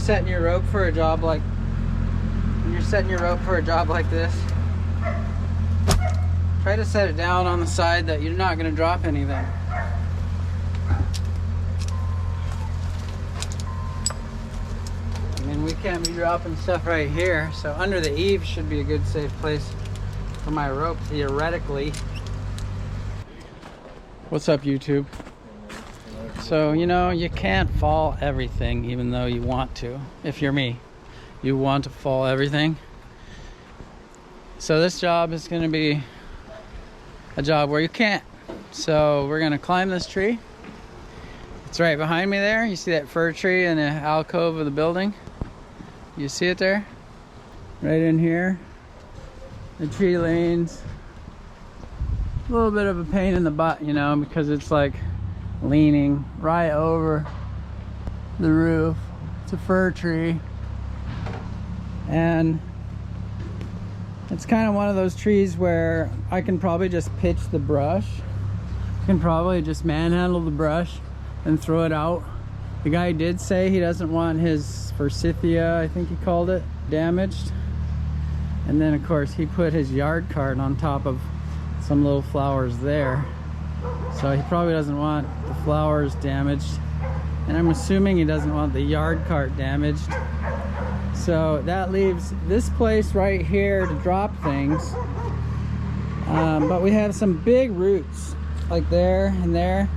setting your rope for a job like this, try to set it down on the side that you're not going to drop anything. I mean, we can't be dropping stuff right here, so under the eaves should be a good safe place for my rope, theoretically. What's up, YouTube? So, you know, you can't fall everything, even though you want to. If you're me, you want to fall everything. So this job is going to be a job where you can't. So we're going to climb this tree. It's right behind me there. You see that fir tree in the alcove of the building? You see it there? Right in here. The tree lanes. A little bit of a pain in the butt, you know, because it's like leaning right over the roof. It's a fir tree. And it's kind of one of those trees where I can probably just pitch the brush. I can probably just manhandle the brush and throw it out. The guy did say he doesn't want his forsythia, I think he called it, damaged. And then of course he put his yard cart on top of some little flowers there. So he probably doesn't want the flowers damaged. And I'm assuming he doesn't want the yard cart damaged. So that leaves this place right here to drop things. But we have some big roots like there and there.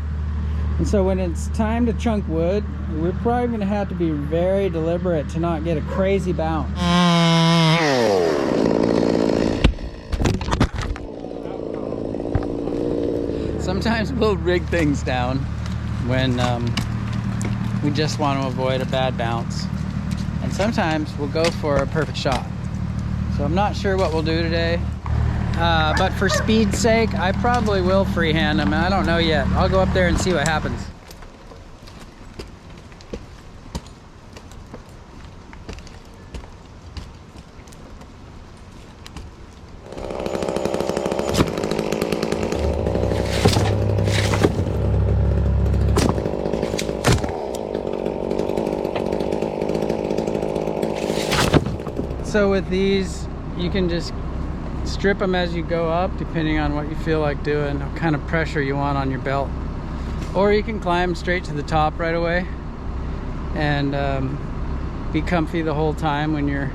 And so when it's time to chunk wood, we're probably going to have to be very deliberate to not get a crazy bounce. Sometimes we'll rig things down when we just want to avoid a bad bounce. And sometimes we'll go for a perfect shot. So I'm not sure what we'll do today. But for speed's sake, I probably will freehand them. I don't know yet. I'll go up there and see what happens. So with these, you can just strip them as you go up, depending on what you feel like doing, what kind of pressure you want on your belt. Or you can climb straight to the top right away and be comfy the whole time when you're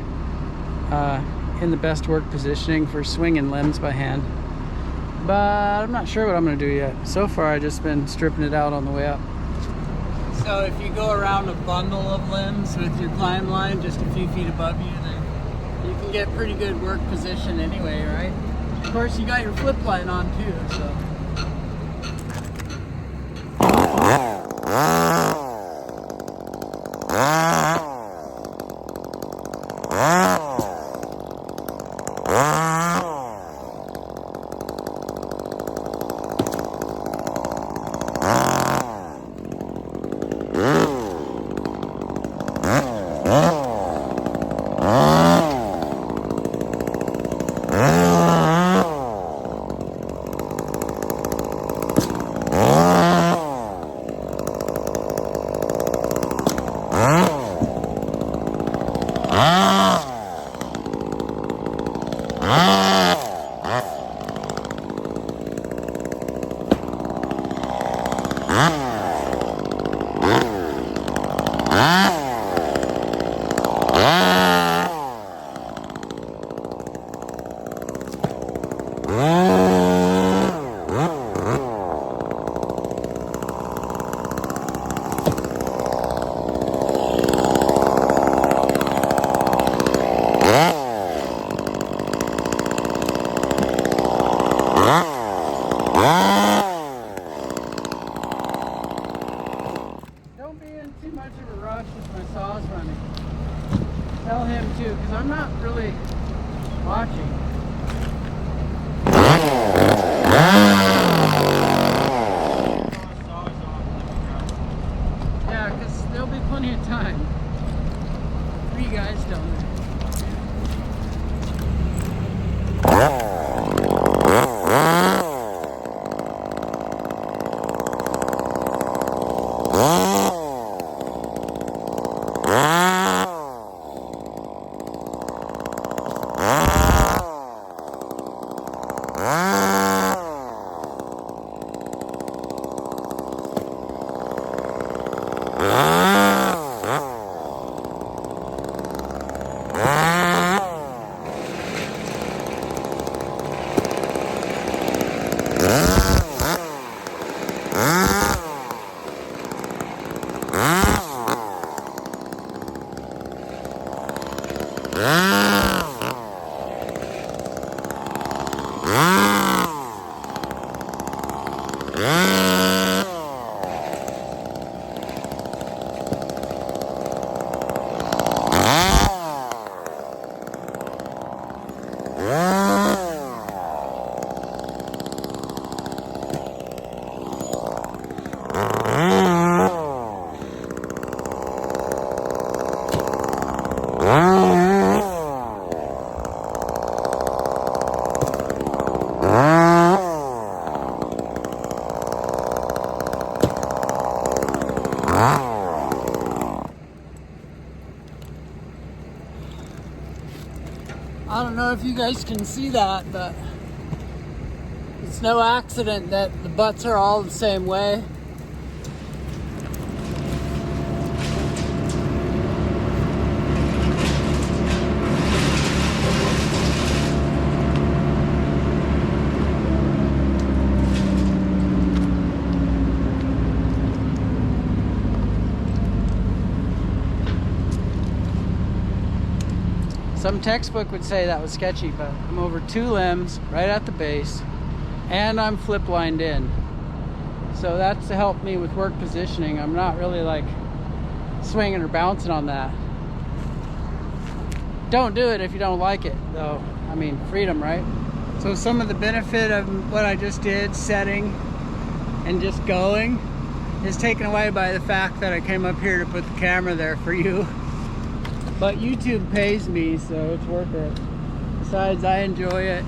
in the best work positioning for swinging limbs by hand. But I'm not sure what I'm going to do yet. So far I've just been stripping it out on the way up. So if you go around a bundle of limbs with your climb line just a few feet above you, then you can get pretty good work position anyway, right? Of course, you got your flip line on too, so. Don't be in too much of a rush with my saws running. Tell him too, because I'm not really watching. Yeah, because there'll be plenty of time. 3 guys down there. I don't know if you guys can see that, but it's no accident that the butts are all the same way. Some textbook would say that was sketchy, but I'm over 2 limbs right at the base, and I'm flip lined in. So that's to help me with work positioning. I'm not really like swinging or bouncing on that. Don't do it if you don't like it, though. I mean, freedom, right? So some of the benefit of what I just did, setting and just going, is taken away by the fact that I came up here to put the camera there for you. But YouTube pays me, so it's worth it. Besides, I enjoy it.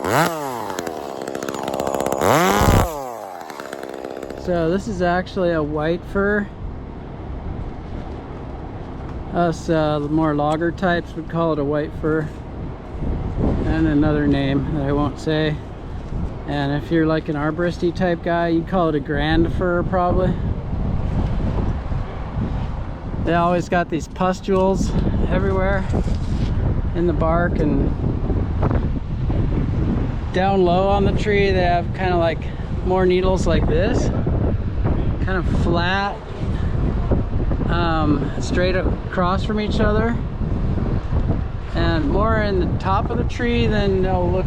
Ah! So this is actually a white fir. Us more logger types would call it a white fir, and another name that I won't say. And if you're like an arboristy type guy, you'd call it a grand fir probably. They always got these pustules everywhere in the bark, and down low on the tree they have kind of like more needles like this, kind of flat, straight across from each other, and more in the top of the tree. Then they'll look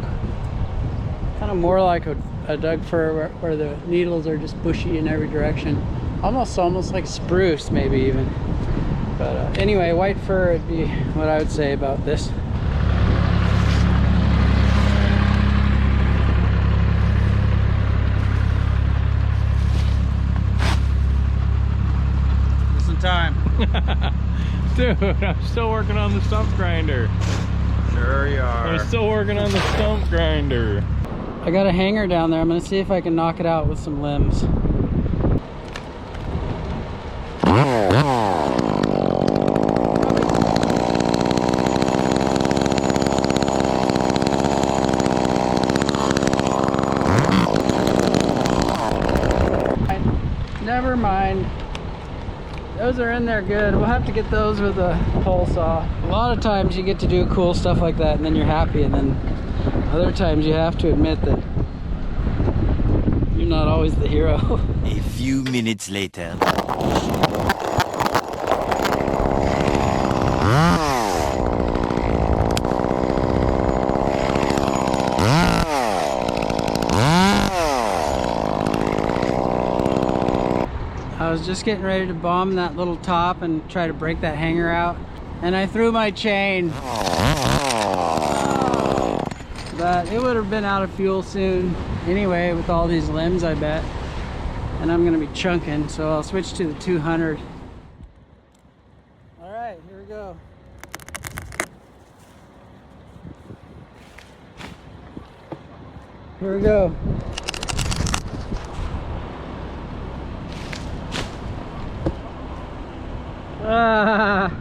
kind of more like a Doug fir, where the needles are just bushy in every direction, almost like spruce maybe even. But anyway, white fir would be what I would say about this. Time. Dude, I'm still working on the stump grinder. Sure you are. I'm still working on the stump grinder. I got a hanger down there. I'm gonna see if I can knock it out with some limbs. Never mind. Those are in there good. We'll have to get those with a pole saw. A lot of times you get to do cool stuff like that and then you're happy, and then other times you have to admit that you're not always the hero. A few minutes later. I was just getting ready to bomb that little top and try to break that hanger out, and I threw my chain. But it would have been out of fuel soon anyway with all these limbs, I bet. And I'm gonna be chunking, so I'll switch to the 200. All right, here we go. Here we go. Ah.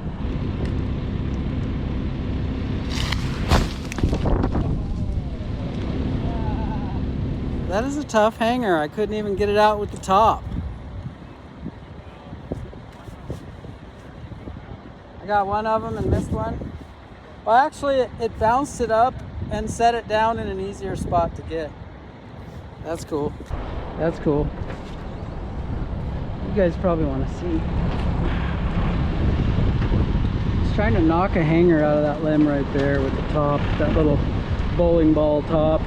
That is a tough hanger. I couldn't even get it out with the top. I got one of them and missed one. Well, actually, it bounced it up and set it down in an easier spot to get. That's cool. That's cool. You guys probably want to see. Trying to knock a hanger out of that limb right there with the top, that little bowling ball top.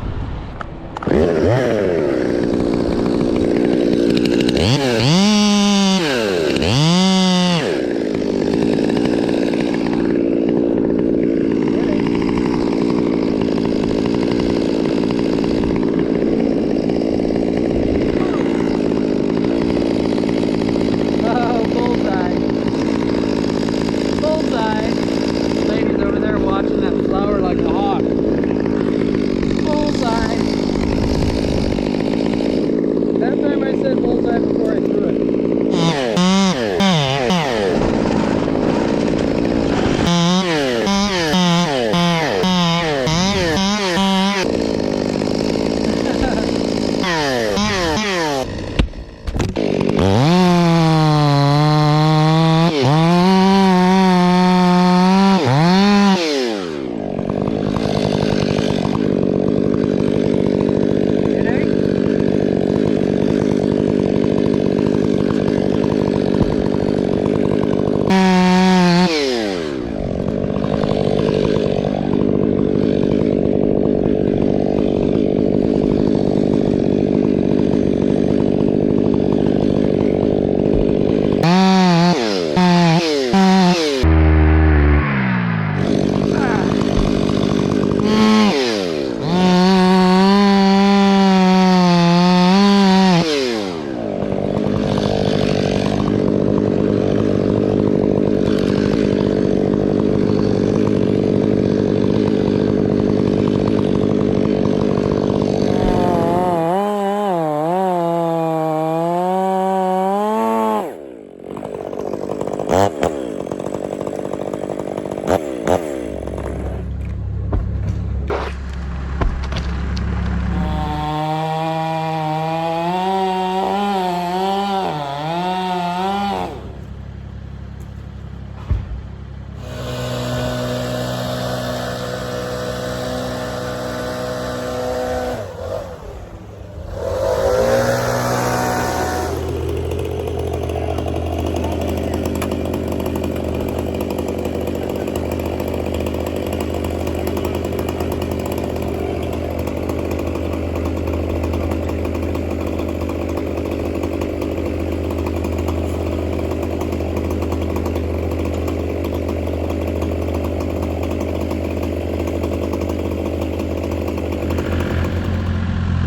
Ladies over there watching that flower like a hawk. Bullseye.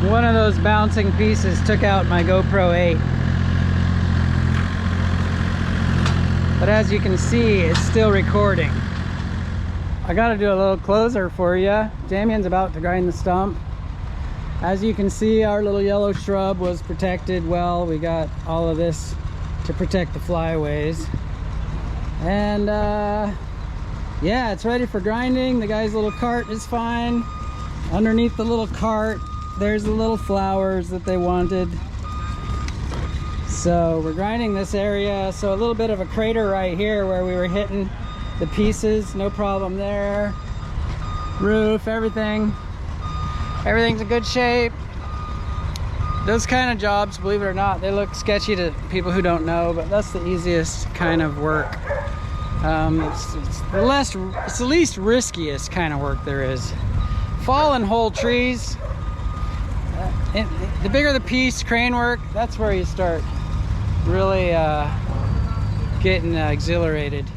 One of those bouncing pieces took out my GoPro 8. But as you can see, it's still recording. I gotta do a little closer for you. Damien's about to grind the stump. As you can see, our little yellow shrub was protected well. We got all of this to protect the flyways. And yeah, it's ready for grinding. The guy's little cart is fine. Underneath the little cart, there's the little flowers that they wanted. So we're grinding this area. So a little bit of a crater right here where we were hitting the pieces, no problem there. Roof, everything's in good shape. Those kind of jobs, believe it or not, they look sketchy to people who don't know, but that's the easiest kind of work. It's the least riskiest kind of work there is. Fall and whole trees, the bigger the piece, crane work, that's where you start really getting exhilarated.